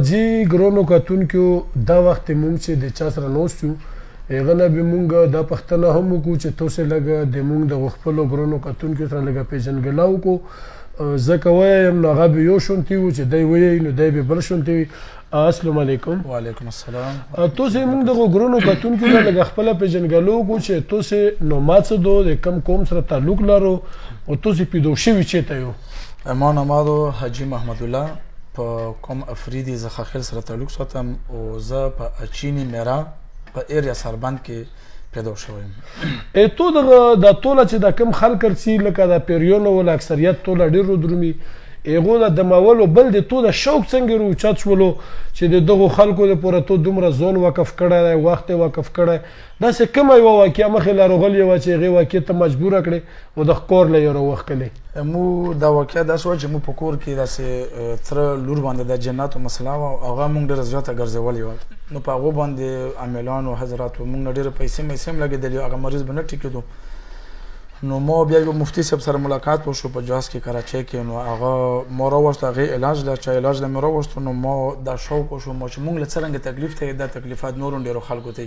جی ګرانو کتونکو دا وخت مونږ چې د چا سره ناست یو هغه نه به مونږ دا پوښتنه هم وکړو چې تاسو لږه د مونږ د خپلو ګرانو کتونکو سره لږه پیژنګلو وکړو ځکه وایم نو هغه به یو شونتي وو چې دی وایي نو دی به بل شونتي وي. السلام علیکم. وعلیکم السلام. تاسو مونږ د ګرانو کتونکو سره لږه خپله پیژنګلو وکړو چې تاسو نو ما څه دو د کم قوم سره تعلق لرو او تاسو پیدا شوي چېرته یو؟ ما نامادو حاجي محمد الله په کوم افریدي زخاخیل سره تعلق ساتم او زه په اچینی میرا په ایریا سربند کې پیدا شوم. تو د ټوله چې د کم خلک رسي لکه د پیریونو ول اکثریت ټوله ډیرو درومي هغو د دمولو بل د تو د شوق څنګه روچت شولو چې د دغو خلکو لپاره تو دومره ځون وقف کړی دی وخت یې وقف کړی داسې کومه یوه واقعه مخې لا راغلې وه چې هغې واقعې ته مجبوره کړې او د کور له یې راوښکلې؟ مو دا واقعه داسې وه چې مو په کور کې داسې تره لور باندې د جناتو مسله وه او هغه مونږ ډېره زیاته ګرځولې وه نو په هغو باندې عاملانو حضراتو مونږ نه ډېرې پیسې میسې هم لګېدلې هغه مریض به نه ټیکېدو نو ما بیا یو مفتي صاحب سره ملاقات وشو په جاز کې کراچۍ کې نو هغه ما راوسته هغې علاج له چې علاج له مې راوسته نو ما دا شوق وشو ما چې مونږ له څرنګه تکلیف ته دا تکلیفات نورو ډېرو خلکو ته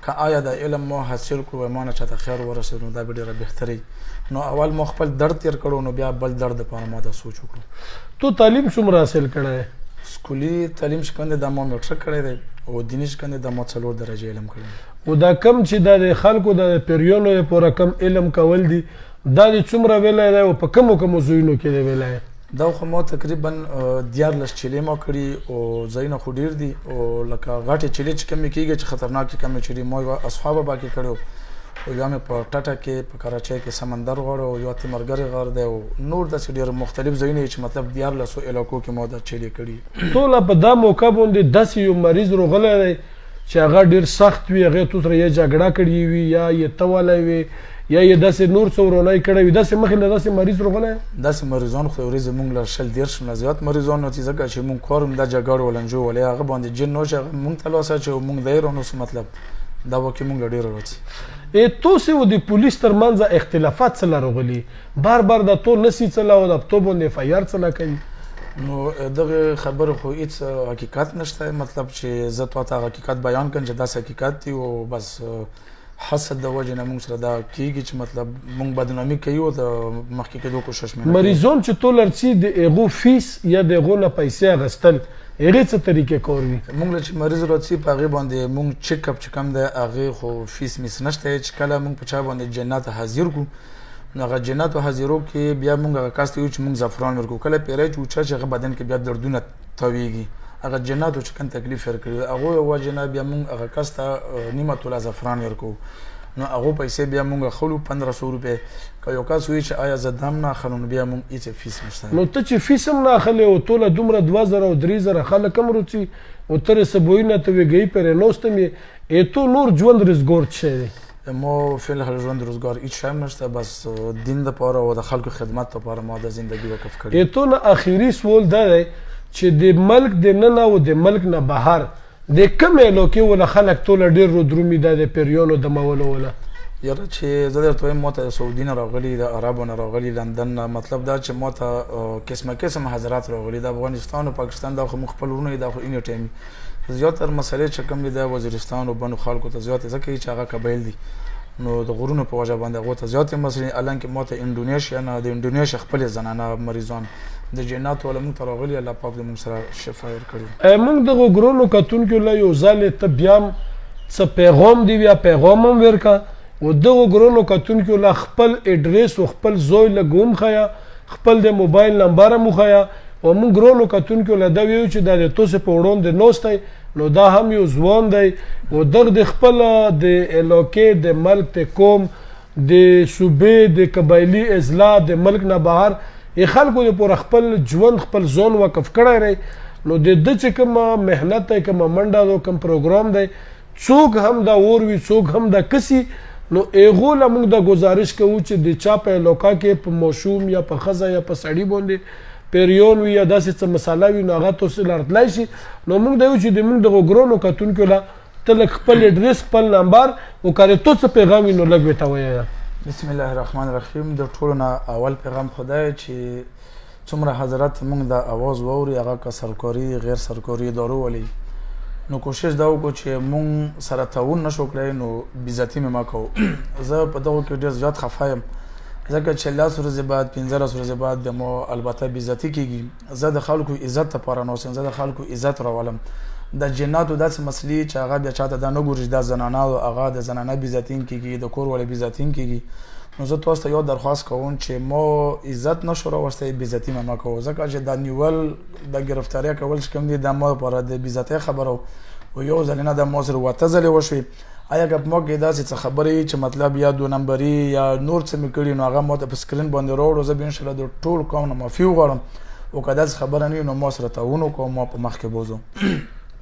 که آیا د علم ما حاصل کړو ما نه چاته خیر ورسېد نو دا به ډېره بهتري نو اول ما خپل درد تیر کړو نو بیا بل درد دپاره ما دا سوچ وکړو. تو تعلیم څومره حاصل کړی؟ سکولي تعلیم چې کوم دی دا ما میټرک کړی دی او دیني چې کوم دی دا ما 4 درجې علم کړی دی. او دا کم چې دا د خلکو د پیریونو لپاره کم علم کول دي دا د څومره ویلی دی او په کومو کومو ځایونو کې دی ویلی؟ دا خو ما تقریبا 14 چیلې ما کړي او ځایونه خو ډېر دي او لکه غټې چیلې چې کمې کېږي چې خطرناکې کمې چیلې ما یوه اصحابه باقي کړی او یو مې په ټټه کې په کراچۍ کې سمندر غاړه او یو تیمرګرې غار دی او نور داسې ډېر مختلف ځایونه چې مطلب 14 علاقو کې ما دا چیلې کړي. ټوله په دا موقع باندې داسې یو مریض راغلی دی چې هغه ډېر سخت وي هغې تو سره یا جګړه کړې وي یا یې تولی وي یا یې داسې نور څه ورونی کړی وي داسې مخکې له داسې مریض راغلی؟ داسې مریضان خو ورځې مونږ له 100-150 نه زیات مریضان چې ځکه چې مونږ کار هم دا جګړو ولنجو ولې هغه باندې جن نو چې مونږ ته لاس اچوي مونږ دی رانوسو مطلب دا واقع مونږ له ډېره راځي. تاسې او د پولیس ترمنځ اختلافات څه لا راغلي بار بار دا تو نسي څه لا او د تو باندې اف آی آر څه لا کوي؟ نو دغه خبره خو هیڅ حقیقت نشته مطلب چې زه تاته حقیقت بیان کړم چې داسې حقیقت دی او بس حسد د وجې نه مونږ سره دا کېږي چې مطلب مونږ بدنامي کوي او د مخکې کېدو کوشش مې نه کوي. مریضان چې تو لرسي د هغو فیس یا د هغو نه پیسې اخیستل هغې څه طریقې کار وي؟ مونږ له چې مریض راځي په هغې باندې مونږ چیک اپ چې کوم دی هغې خو فیس میس نشته چې کله مونږ په چا باندې جنات حاضر کړو نو هغه جناتو حاضرو کې بیا مونږ هغه کس ته یو چې مونږ زعفران ورکړو کله پیری چې وچه چې هغه بدن کې بیا دردونه تاویږي هغه جناتو چې کوم تکلیف ورکړي هغو یو وجې نه بیا مونږ هغه کس ته نیمه توله زعفران ورکړو نو هغو پیسې بیا مونږ اخلو 1500 روپۍ که یو کس وایي چې آیا زه دم نه اخلم نو بیا مونږ هېڅ فیس نشته. نو ته چې فیس هم نه اخلې او ټوله دومره 2000 او 3000 خلک هم روڅي او ته رې سبویونه ته ویږئ پرې نوست هم یې تو نور ژوند رزګور څه شی دی؟ ما فی الحال ژوند روزګار هیڅ شی هم نشته بس دین دپاره او د خلکو خدمت دپاره ما د زندګي وقف کړې. تو نه اخري سوال دا دی چې د ملک د ننه او د ملک نه بهر د کومې علاقې وله خلک ټوله ډېر رودرومي دا د پیریانو دمولو وله؟ یاره چې زه درته وایم ما ته د سعودي نه راغلي د عربو نه راغلي لندن نه مطلب دا چې ما ته قسمه قسم حضرات راغلي د افغانستان او پاکستان دا خو مونږ خپل ورونه دا خو اینی ټایم زیاتره مسلې چې کوم دي د وزیرستان او بنو خلکو ته زیاتې ځکه چې هغه قبایل دي نو د غرونو په وجه باندې هغو ته زیاتې مسلې حالانکې ما ته انډونیشیا نه د انډونیشیا خپلې زنانه مریضان د جناتو والا مونږ ته راغلي الله پاک دې مونږ سره شفا ورکړي. مونږ دغو ګرانو کتونکو له یو ځلې ته بیا هم څه پیغام دی بیا پیغام هم ورکړه او دغو ګرانو کتونکو له خپل اډرس او خپل زوی لږ ومښیه خپل د موبایل نمبر هم وښیه او مونږ ګرانو کتونکو له دا ویو چې دا د تاسو په وړاندې ناست دی نو دا هم یو ځوان دی او دغه د خپل د علاقې د ملک د قوم د صوبې د قبایلي اضلاع د ملک نه بهر خلکو لپاره خپل ژوند خپل ځان وقف کړی دی نو د ده چې کومه محنت دی کومه منډه ده کوم پروګرام دی څوک هم دا اور وي څوک هم دا کسي نو هغو له موږ دا ګزارش کوو چې د چا په علاقه کې په ماشوم یا په ښځه یا په سړي باندې پیریون وي یا داسې څه مساله وي نو هغه تاسو له راتلی شي نو موږ دا یو چې د موږ دغو ګرانو کتونکو له ته لږ خپل اډرس خپل نمبر او که تو څه پیغام وي نو لږ ورته ووایه. بسم الله الرحمن الرحیم د ټولو نه اول پیغام خدای چې څومره حضرات مونږ د اواز واوري هغه که سرکاري غیر سرکاري ادارو ولي نو کوشش دا وکړو چې مونږ سره تعاون نشو کړی نو بېزتي مې مه کوو زه په دغو کې ډېر زیات خفه یم ځکه چې 10 ورځې بعد 15 ورځې بعد د مو البته بېزتي کېږي زه د خلکو عزت لپاره نه اوسم زه د خلکو عزت راولم د جناتو داسې مسلې چې هغه بیا چاته دا نه ګوري چې دا زنانه او هغه د زنانه بېزتي کېږي د کور والا بېزتي کېږي نو زه تاسو ته یو درخواست کوم چې مو عزت نشو راوستی بېزتي مه کوو ځکه چې دا نیول د ګرفتاري کول چې کوم دي دا مو لپاره د بېزتۍ خبره و یو ځل نه د مو سره اوته ځلې وشوې آیا که په موږ کې داسې څه خبرې چې مطلب یا 2 نمبري یا نور څه مې کړي نو هغه مو ته په سکرین باندې راوړو زه به انشاءالله د ټول قوم نه معافي وغواړم او که داسې خبره نه وي نو ما سره تعاون وکړو ما په مخکې بوځو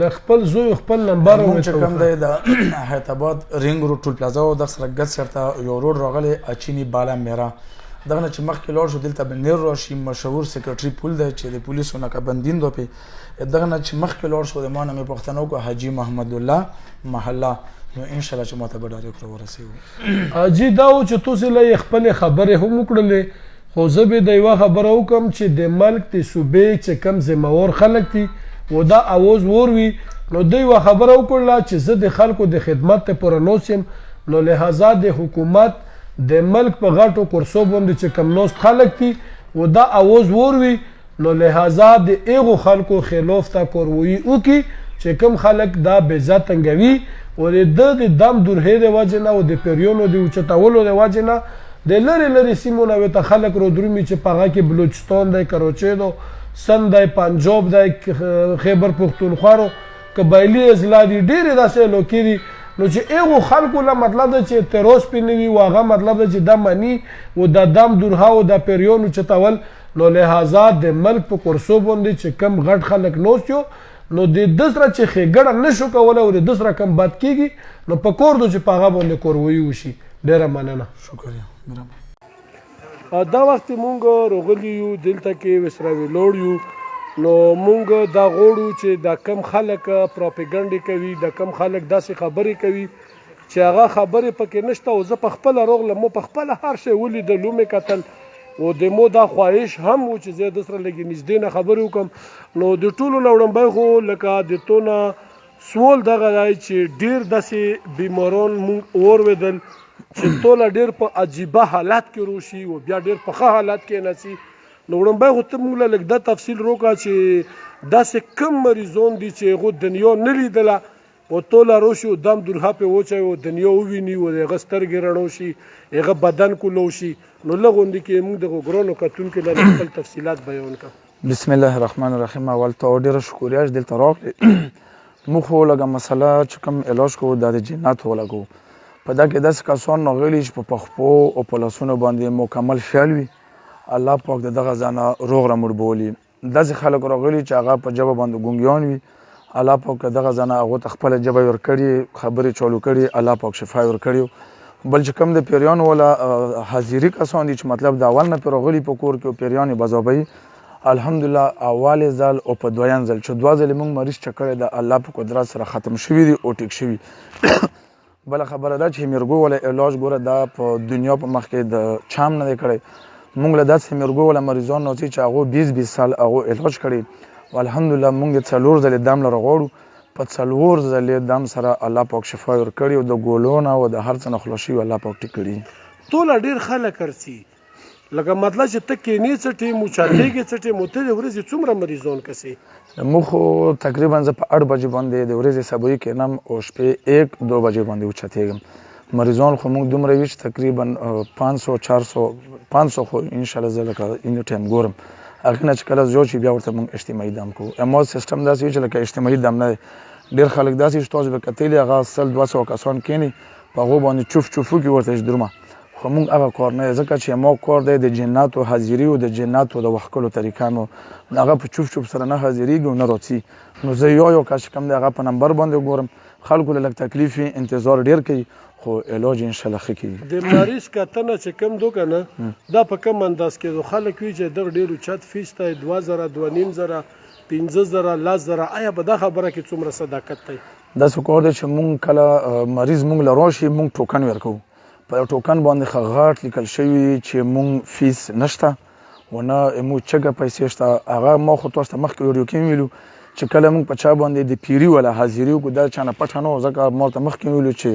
له خپل زوی خپل نمبر مونږ چې کوم دی د حیات آباد رینګ روډ ټول پلازا او د سره ګز چېرته یو روډ راغلی اچینی بالا میرا دغه نه چې مخکې لاړ شو دلته به نیر راشي مشهور سیکرټري پول دی چې د پولیسو ناکهبندین دو پې دغه نه چې مخکې لاړ شو د ما نه مې پوښتنه وکړه حاجي محمد الله محله نو انشاءالله چې ما ته به ډایرکټ راورسېږو حاجي دا و چې تاسې له یې خپلې خبرې هم وکړلې خو زه به د یوه خبره وکړم چې د ملک د صوبې چې کم ذمهوار خلک دي و دا اواز وروي نو دوی یوه خبره وکړله چې زه د خلکو د خدمت لپاره نوست یم نو لهذا د حکومت د ملک په غټو کرسو باندې چې کم نوست خلک دي و دا اواز وروي نو لهذا د هغو خلکو خلاف ته کاروایي وکړي چې کوم خلک دا بېزه تنګوي و د ده د دم درهې د وجې نه او د پیریونو د اوچتولو د وجې نه د لرې لرې سیمو نه ورته خلک رودرومي چې په هغه کې بلوچستان دی کراچۍ دی سند دی پنجاب دی خیبر پښتونخوا قبایلي اضلاع دي ډېرې داسې علاقې دي نو چې هغو خلکو له مطلب ده چې اعتراض پرې نه وي و هغه مطلب ده چې دا مني و د دم درها او د پیریون اوچتول نو لهذا د ملک په کرسو باندې چې کم غټ خلک نوست یو نو د ده سره چې ښېګڼه نه شو کولی او د ده سره کم بد کېږي نو په کور دو چې په هغه باندې کاروایي وشي ډېره مننه شکریه دا وخت مونږ راغلي یو دلته کې وسره ویلوړ یو نو مونږ دا غواړو چې دا کم خلک پروپاګانډې کوي دا کم خلک داسې خبرې کوي چې هغه خبرې پکې نشته او زه په خپله راغلم مو په خپله هر شی ولیدل ومې کتل او د مو دا خواهش هم و چې زه د سره لږې نږدې نه خبرې وکړم نو د ټولو نه وړاندې خو لکه د تونه سوال دغه دی چې ډېر داسې بیماران مونږ واورېدل چې ټوله ډېر په عجیبه حالت کې روشي او بیا ډېر په ښه حالت کې نسي نو وړاندې خو ته موږ له لږ دا تفصیل روکړه چې داسې کم مریضان دي چې هغو دنیا نه لیدله او ټوله روشي او دم درها پې وچوي او دنیا وویني او د هغه سترګې رڼو شي هغه بدن کولو شي نو لږ غوندې کې موږ دغو ګرانو کتونکو له خپل تفصیلات بیان کړو بسم الله الرحمن الرحیم اول ته ډېره شکریه چې دلته راغلې موږ خو لږه مسله چې کوم علاج کوو دا د جناتو ولګو په دا کې داسې کسان راغلي چې په پښپو او په لاسونو باندې مکمل خیال وي الله پاک د دغه ځانه روغ رموړ بولي داسې خلک راغلي چې هغه په ژبه باندې ګونګیان وي الله پاک دغه ځانه هغو ته خپله ژبه ورکړي خبرې چالو کړي الله پاک شفا ورکړي بل چې کوم د پیریانو والا حاضري کسان دي چې مطلب د اول نه پرې راغلي په کور کې او پیریان یې بزابوي الحمدلله اول ځل او په دویم ځل چې 2 ځلې موږ مریض چک کړی د الله په قدرت سره ختم شوي دي او ټیک شوي بله خبره ده چې همیرګو والا علاج ګوره دا په دنیا په مخ کې د چام نه دی کړی مونږ له داسې همیرګو والا مریضان نه چې هغو 20 سال هغو علاج کړی او الحمدلله مونږ د 4 ځلې دم لره غواړو په 4 ځلې دم سره الله پاک شفا ورکړي او د ګولو نه او د هر څه نه خلاص شوي الله پاک ټیک کړي ټوله ډېر خلک ارسي لکه مطلب چې ته کینې څټې مو چاټېږې څټې مو ته د ورځې څومره مریضان کسې موږ خو تقریبا زه په 8 بجې باندې د ورځې سبوي کینم او شپې 1-2 بجې باندې اوچتېږم مریضان خو موږ دومره وي چې تقریبا 500 خو انشاءالله زه لکه اینو ټایم ګورم هغې نه چې کله جوړ شي بیا ورته موږ اجتماعي دم کوو اما سیسټم داسې وي چې لکه اجتماعي دم نه دی ډېر خلک داسې چې تاسو به کتلي هغه 100-200 کسان کیني په هغو باندې چوف چوف وکړي ورته اجدرومه خو موږ هغه کار نه ځکه چې ما کار دی د جناتو حاضري او د جناتو د وښکلو طریقه مو هغه په چوف چوف سره نه حاضرېږي او نه راځي نو زه یو کس چې کوم دی هغه په نمبر باندې ګورم خلکو له لږ تکلیف وي انتظار ډېر کوي خو علاج انشاءالله ښه کېږي د مریض کتنه چې کوم دو که نه دا په کوم انداز کې خلک وي چې دغه ډېر اوچت فیس دی 2000 2500 15000 10,000 آیا به دا خبره کې څومره صداقت دی داسې کار دی چې موږ کله مریض موږ له راشي موږ ټوکن ورکوو په ټوکن باندې غاټ لیکل شوي چې مونږ فیس نشته ونه مو چګه پیسې شته هغه ما خو تاسو ته مخکې ویډیو کې ویلو چې کله موږ په چا باندې د پیري ولا حاضري وکړو دا چا نه پټه نه وه ځکه ما ورته مخکې ویلو چې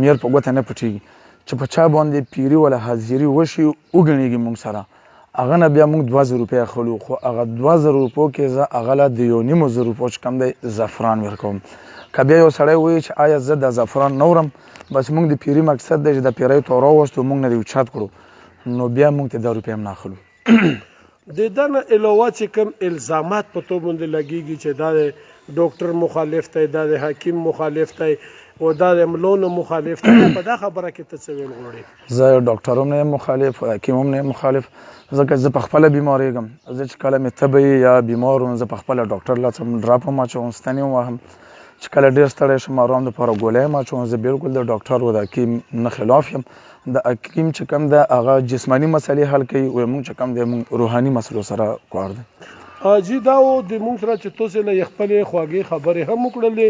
میر په ګوته نه پټېږي چې په چا باندې پیري ولا حاضري وشي وګڼېږي موږ سره هغه نه بیا موږ 2000 روپۍ اخلو خو هغه 2000 روپو کې زه هغه له د 1.5 روپو چې کم دی زعفران ورکوم که بیا یو سړی وایي چې آیا زه د زعفران نه وړم بس موږ د پیري مقصد دی چې د پیرۍ تو راووستو موږ نه دې اوچت کړو نو بیا موږ ته 10 روپۍ هم نه اخلو د دا نه علاوه چې کوم الزامات په تو باندې لګیږي چې دا د ډاکټر مخالف دی دا د حکیم مخالف دی او دا د ملونو مخالف دی په دا خبره کې ته څه ویل غواړې زه ډاکټر هم نه یم مخالف حکیم هم نه یم مخالف ځکه زه په خپله بیمارېږم زه چې کله مې تبه یا بیمار وم زه په خپله ډاکټر له څه ډراپ هم اچوم ستنې هم وهم چې کله ډېر ستړی شم ارام دپاره ګولۍ هم اچوم زه بالکل د ډاکټر و د حکیم نه خلاف یم د حکیم چې کوم ده هغه جسماني مسلې حل کوي او موږ چې کوم دی موږ روحاني مسلو سره کار دی جی دا و د مونږ سره چې تاسو له خپلې خواږې خبرې هم وکړلې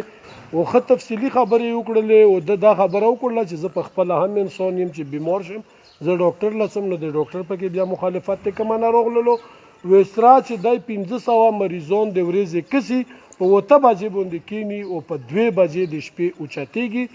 او ښه تفصیلي خبرې وکړلې او دا خبره وکړله چې زه په خپله هم انسان یم چې بیمار شم زه ډاکټر لسم نو د ډاکټر پکې بیا مخالفت دی کومه ناروغ للو ویسرا چې دی 1500 مریضان د ورځې کسي په 8 بجې باندې کینی او په 2 بجې د شپې اوچتېږي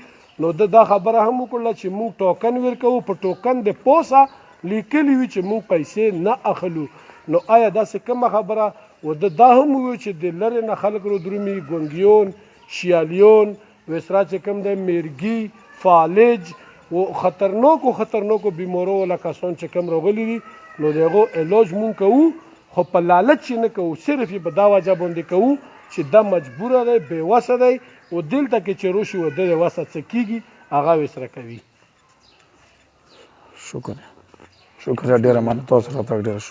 نو دا خبره هم وکړله چې موږ ټوکن ورکوو په ټوکن د پوسه لیکلي وي چې موږ پیسې نه اخلو نو آیا داسې کومه خبره و دا هم ویو چې د لرې نه خلک رو درومي ګونګیون شیالیون ویسرا چې کوم دی میرګي فالج و خطرناکو بیمارو ولا کسان چې کوم راغلي دي نو د هغو علاج مونږ کوو خو په لالچ یې نه کوو صرف یې په دا وجه باندې کوو چې دا مجبوره دی بېوسه دی او دلته کې چې روشي و د وسه څه کېږي هغه ویسره کوي شکر ډېره مننه تاسو راته ډېره